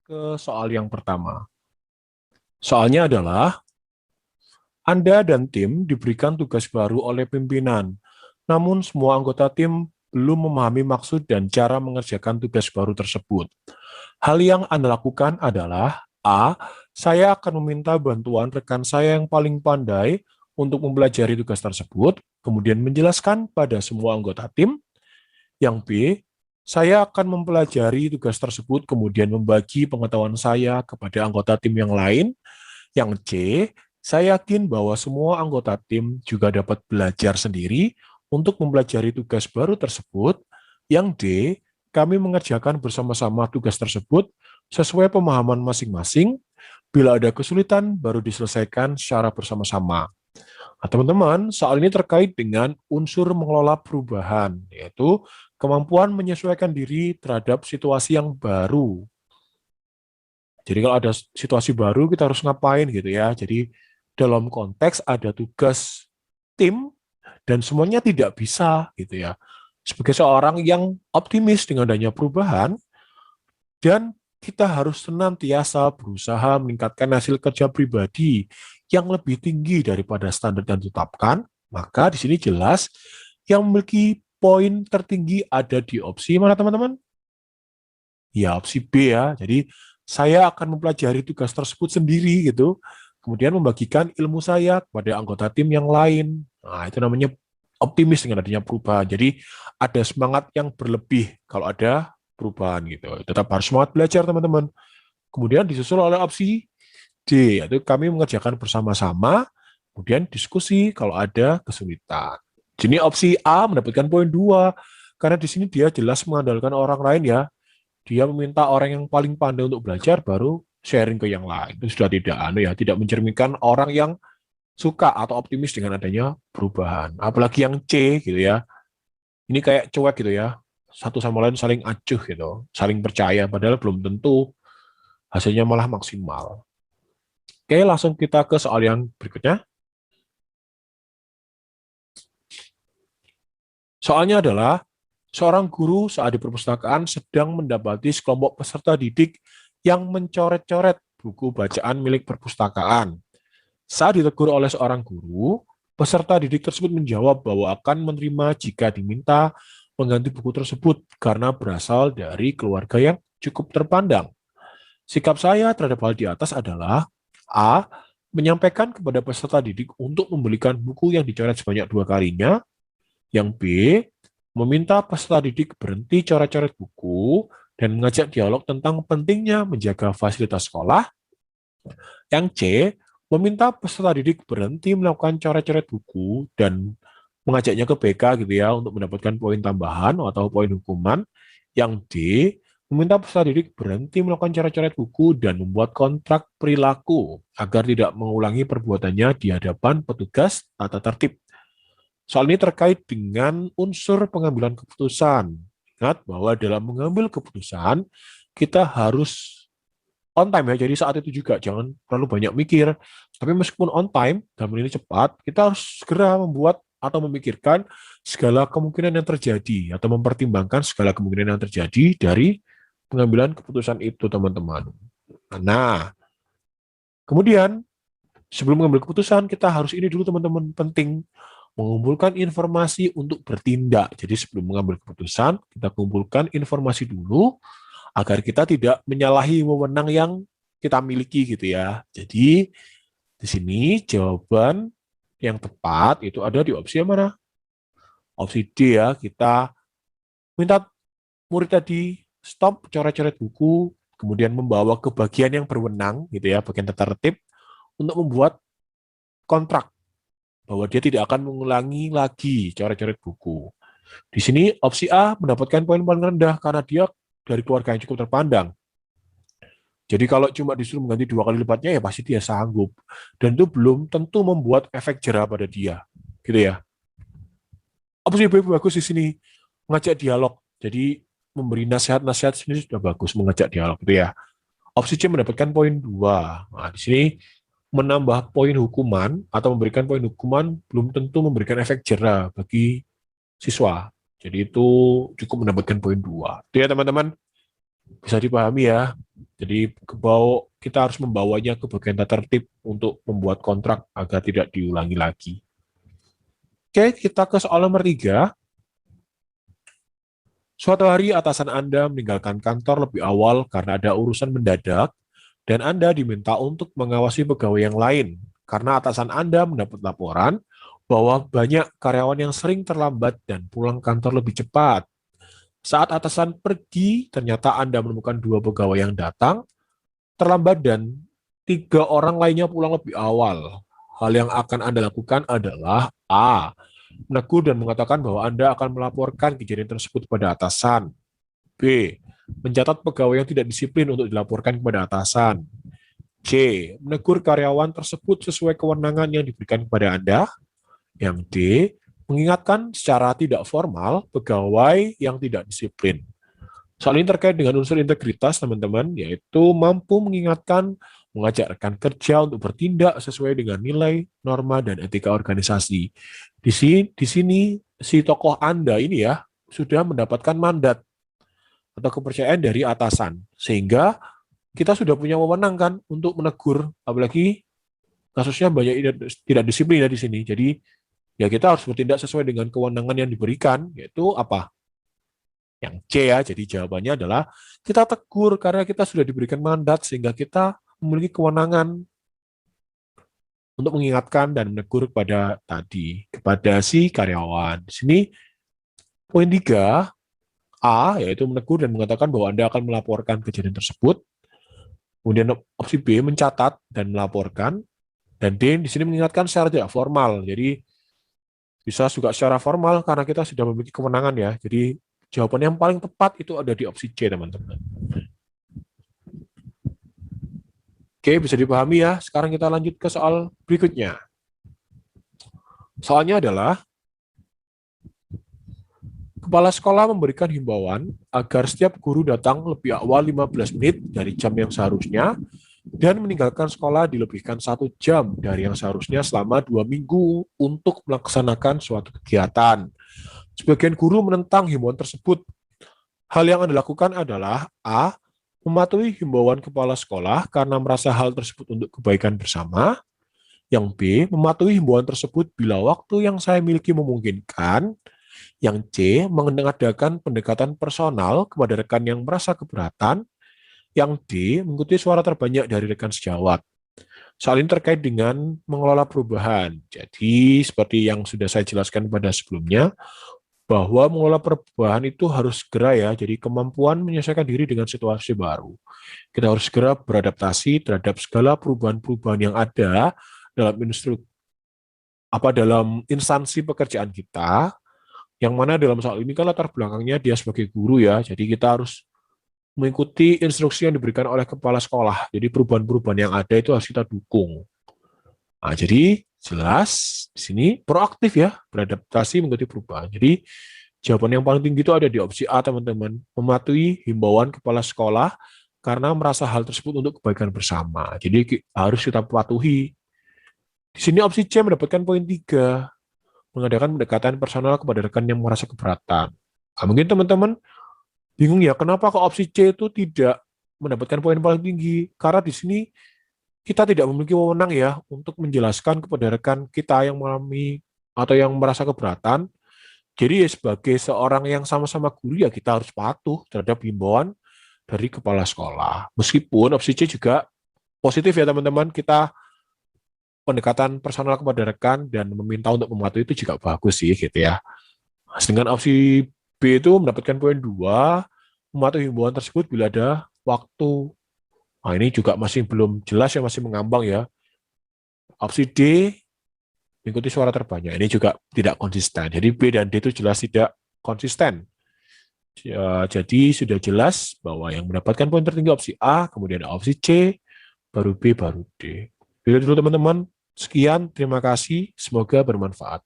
ke soal yang pertama. Soalnya adalah, Anda dan tim diberikan tugas baru oleh pimpinan, namun semua anggota tim belum memahami maksud dan cara mengerjakan tugas baru tersebut. Hal yang Anda lakukan adalah, A. Saya akan meminta bantuan rekan saya yang paling pandai untuk mempelajari tugas tersebut, kemudian menjelaskan pada semua anggota tim. Yang B, saya akan mempelajari tugas tersebut, kemudian membagi pengetahuan saya kepada anggota tim yang lain. Yang C, saya yakin bahwa semua anggota tim juga dapat belajar sendiri untuk mempelajari tugas baru tersebut. Yang D, kami mengerjakan bersama-sama tugas tersebut sesuai pemahaman masing-masing. Bila ada kesulitan, baru diselesaikan secara bersama-sama. Nah, teman-teman, soal ini terkait dengan unsur mengelola perubahan, yaitu kemampuan menyesuaikan diri terhadap situasi yang baru. Jadi kalau ada situasi baru, kita harus ngapain gitu ya. Jadi dalam konteks ada tugas tim, dan semuanya tidak bisa gitu ya. Sebagai seorang yang optimis dengan adanya perubahan, dan kita harus senantiasa berusaha meningkatkan hasil kerja pribadi yang lebih tinggi daripada standar yang ditetapkan, maka di sini jelas yang memiliki poin tertinggi ada di opsi mana teman-teman? Ya, opsi B ya. Jadi saya akan mempelajari tugas tersebut sendiri gitu, kemudian membagikan ilmu saya kepada anggota tim yang lain. Nah, itu namanya optimis dengan adanya perubahan. Jadi ada semangat yang berlebih kalau ada perubahan gitu. Tetap harus semangat belajar teman-teman. Kemudian disusul oleh opsi D, yaitu kami mengerjakan bersama-sama, kemudian diskusi kalau ada kesulitan. Jadi opsi A mendapatkan poin 2, karena di sini dia jelas mengandalkan orang lain ya. Dia meminta orang yang paling pandai untuk belajar, baru sharing ke yang lain. Itu sudah tidak mencerminkan orang yang suka atau optimis dengan adanya perubahan. Apalagi yang C gitu ya. Ini kayak cuek gitu ya. Satu sama lain saling acuh gitu, saling percaya, padahal belum tentu hasilnya malah maksimal. Oke, langsung kita ke soal yang berikutnya. Soalnya adalah, seorang guru saat di perpustakaan sedang mendapati sekelompok peserta didik yang mencoret-coret buku bacaan milik perpustakaan. Saat ditegur oleh seorang guru, peserta didik tersebut menjawab bahwa akan menerima jika diminta mengganti buku tersebut karena berasal dari keluarga yang cukup terpandang. Sikap saya terhadap hal di atas adalah A. Menyampaikan kepada peserta didik untuk membelikan buku yang dicoret sebanyak 2 kalinya. Yang B. Meminta peserta didik berhenti coret-coret buku dan mengajak dialog tentang pentingnya menjaga fasilitas sekolah. Yang C. Meminta peserta didik berhenti melakukan coret-coret buku dan mengajaknya ke BK gitu ya untuk mendapatkan poin tambahan atau poin hukuman. Yang D. Meminta peserta didik berhenti melakukan coret-coret buku dan membuat kontrak perilaku agar tidak mengulangi perbuatannya di hadapan petugas tata tertib. Soal ini terkait dengan unsur pengambilan keputusan. Ingat bahwa dalam mengambil keputusan, kita harus on time ya, jadi saat itu juga jangan terlalu banyak mikir. Tapi meskipun on time, dalam ini cepat, kita harus segera membuat atau memikirkan segala kemungkinan yang terjadi atau mempertimbangkan segala kemungkinan yang terjadi dari pengambilan keputusan itu, teman-teman. Nah, kemudian sebelum mengambil keputusan, kita harus ini dulu, teman-teman, penting mengumpulkan informasi untuk bertindak. Jadi sebelum mengambil keputusan, kita kumpulkan informasi dulu agar kita tidak menyalahi wewenang yang kita miliki gitu ya. Jadi di sini jawaban yang tepat itu ada di opsi yang mana? Opsi D ya, kita minta murid tadi stop coret-coret buku, kemudian membawa ke bagian yang berwenang gitu ya, bagian tata tertib untuk membuat kontrak bahwa dia tidak akan mengulangi lagi coret-coret buku. Di sini opsi A mendapatkan poin paling rendah karena dia dari keluarga yang cukup terpandang. Jadi kalau cuma disuruh mengganti 2 kali lipatnya ya pasti dia sanggup. Dan itu belum tentu membuat efek jera pada dia. Gitu ya. Opsi B bagus di sini. Mengajak dialog. Jadi memberi nasihat-nasihat sendiri sudah bagus, mengajak dialog gitu ya. Opsi C mendapatkan poin 2. Nah, di sini menambah poin hukuman atau memberikan poin hukuman belum tentu memberikan efek jera bagi siswa. Jadi itu cukup mendapatkan poin 2. Itu ya teman-teman. Bisa dipahami ya. Jadi kita harus membawanya ke bagian tata tertib untuk membuat kontrak agar tidak diulangi lagi. Oke, kita ke soal nomor 3. Suatu hari atasan Anda meninggalkan kantor lebih awal karena ada urusan mendadak, dan Anda diminta untuk mengawasi pegawai yang lain karena atasan Anda mendapat laporan bahwa banyak karyawan yang sering terlambat dan pulang kantor lebih cepat. Saat atasan pergi, ternyata Anda menemukan 2 pegawai yang datang terlambat dan 3 orang lainnya pulang lebih awal. Hal yang akan Anda lakukan adalah A. Menegur dan mengatakan bahwa Anda akan melaporkan kejadian tersebut kepada atasan. B. Mencatat pegawai yang tidak disiplin untuk dilaporkan kepada atasan. C. Menegur karyawan tersebut sesuai kewenangan yang diberikan kepada Anda. Yang D. Mengingatkan secara tidak formal pegawai yang tidak disiplin. Soal ini terkait dengan unsur integritas, teman-teman, yaitu mampu mengingatkan, mengajak rekan kerja untuk bertindak sesuai dengan nilai, norma, dan etika organisasi. Di sini si tokoh Anda ini ya sudah mendapatkan mandat atau kepercayaan dari atasan, sehingga kita sudah punya wewenang kan untuk menegur, apalagi kasusnya banyak tidak disiplin ya di sini. Jadi ya kita harus bertindak sesuai dengan kewenangan yang diberikan, yaitu apa? Yang C ya, jadi jawabannya adalah kita tegur karena kita sudah diberikan mandat sehingga kita memiliki kewenangan untuk mengingatkan dan menegur kepada si karyawan. Di sini poin 3 A, yaitu menegur dan mengatakan bahwa Anda akan melaporkan kejadian tersebut. Kemudian opsi B, mencatat dan melaporkan. Dan D, di sini mengingatkan secara tidak formal. Jadi bisa juga secara formal karena kita sudah memiliki kewenangan ya. Jadi jawaban yang paling tepat itu ada di opsi C, teman-teman. Oke, bisa dipahami ya. Sekarang kita lanjut ke soal berikutnya. Soalnya adalah, kepala sekolah memberikan himbauan agar setiap guru datang lebih awal 15 menit dari jam yang seharusnya dan meninggalkan sekolah dilebihkan 1 jam dari yang seharusnya selama 2 minggu untuk melaksanakan suatu kegiatan. Sebagian guru menentang himbauan tersebut. Hal yang Anda lakukan adalah A. Mematuhi himbauan kepala sekolah karena merasa hal tersebut untuk kebaikan bersama. Yang B. Mematuhi himbauan tersebut bila waktu yang saya miliki memungkinkan. Yang C. Mengadakan pendekatan personal kepada rekan yang merasa keberatan. Yang D. Mengikuti suara terbanyak dari rekan sejawat. Soal ini terkait dengan mengelola perubahan. Jadi, seperti yang sudah saya jelaskan pada sebelumnya, bahwa mengelola perubahan itu harus segera ya, jadi kemampuan menyesuaikan diri dengan situasi baru. Kita harus segera beradaptasi terhadap segala perubahan-perubahan yang ada dalam instansi pekerjaan kita, yang mana dalam soal ini kan latar belakangnya dia sebagai guru ya, jadi kita harus mengikuti instruksi yang diberikan oleh kepala sekolah. Jadi perubahan-perubahan yang ada itu harus kita dukung. Nah, jadi jelas di sini proaktif ya, beradaptasi mengikuti perubahan. Jadi jawaban yang paling tinggi itu ada di opsi A, teman-teman. Mematuhi himbauan kepala sekolah karena merasa hal tersebut untuk kebaikan bersama. Jadi harus kita patuhi. Di sini opsi C mendapatkan poin 3, mengadakan pendekatan personal kepada rekan yang merasa keberatan. Nah, mungkin teman-teman bingung ya, kenapa kok opsi C itu tidak mendapatkan poin paling tinggi? Karena di sini kita tidak memiliki wewenang ya untuk menjelaskan kepada rekan kita yang mengalami atau yang merasa keberatan. Jadi ya sebagai seorang yang sama-sama guru ya kita harus patuh terhadap himbauan dari kepala sekolah. Meskipun opsi C juga positif ya teman-teman, kita pendekatan personal kepada rekan dan meminta untuk mematuhi itu juga bagus sih gitu ya. Dengan opsi B itu mendapatkan poin 2, mematuhi himbauan tersebut bila ada waktu. Nah, ini juga masih belum jelas ya, masih mengambang ya. Opsi D, mengikuti suara terbanyak. Ini juga tidak konsisten. Jadi B dan D itu jelas tidak konsisten. Jadi sudah jelas bahwa yang mendapatkan poin tertinggi opsi A, kemudian opsi C, baru B, baru D. Itu dulu teman-teman. Sekian, terima kasih. Semoga bermanfaat.